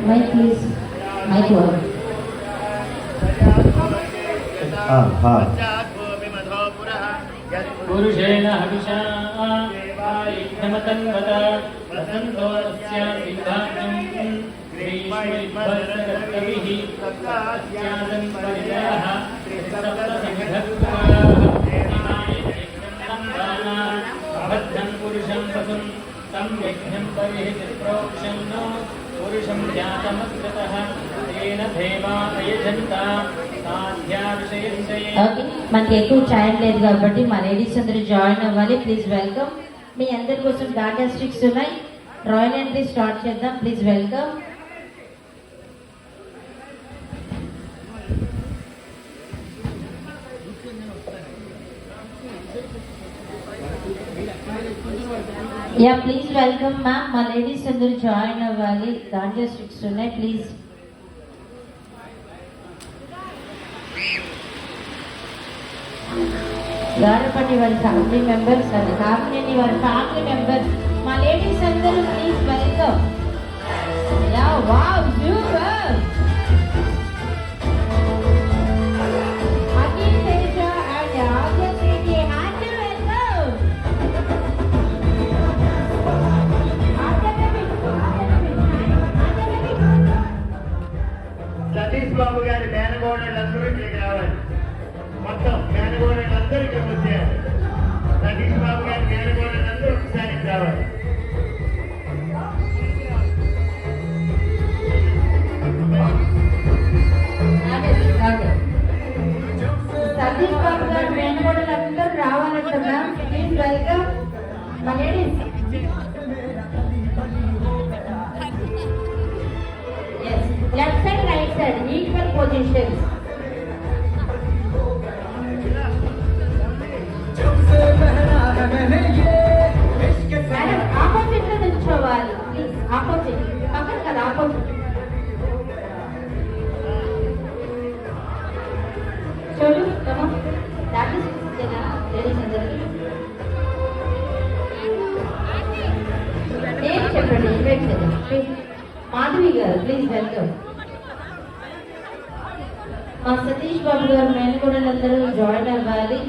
Mic please. Mic on. पुरुषेण हविषा यज्ञमतन्वत वसन्तोऽस्य सिद्धार्थं ग्रीष्मैर्भरतकर्तभिः तस्यादं परिजयः अभद्रं पुरुषं पशुं तं यज्ञं परिहितप्रोक्षन्नो पुरुषं जातमग्रतः तेन देवायजन्ता ఓకే, మనకి ఎక్కువ టైం లేదు కాబట్టి మా లేడీస్ అందరూ జాయిన్ అవ్వాలి. Please welcome. మీ అందరి కోసం డాటా స్టిక్స్ ఉన్నాయి. రాయల్ ఎంట్రీ స్టార్ట్ చేద్దాం. Please welcome. Yeah please welcome ma'am. మా లేడీస్ అందరూ జాయిన్ అవ్వాలి. డాటా స్టిక్స్ ఉన్నాయి. ప్లీజ్ గారపల్లి వారి ఫ్యామిలీ మెంబర్స్ అది కాకినేని వారి ఫ్యామిలీ మెంబర్స్ మా లేడీస్ అందరూ please welcome. Yeah wow super. Akhil Teja and Aditya happy welcome. Satish Babu గారి మేనగోడలందరూ ఇక్కడికి రావాలి. మొత్తం మేనగోడలందరూ ఇక్కడికి వచ్చారు. సతీష్ బాబు గారి మేనగోడలందరూ ఒకసారి రావాలి. సతీష్ బాబు గారి మేనగోడలందరూ రావాలంట మ్యామ్. ప్లీజ్ వెల్కమ్ మా ladies. Left side right side equal positions. Madam opposite లో నిల్చోవాలి ప్లీజ్. ఆపోజిట్ పక్కన కదా, ఆపోజిట్. చూడు కమా దాట్ ఇస్ లేడీస్ అందరికి ఏం చెప్పండి. ఇన్వైట్ చేద్దాం ప్లీజ్. మాధవి గారు ప్లీజ్ వెల్కమ్. మా సతీష్ బాబు గారు మేనగోడలందరూ జాయిన్ అవ్వాలి.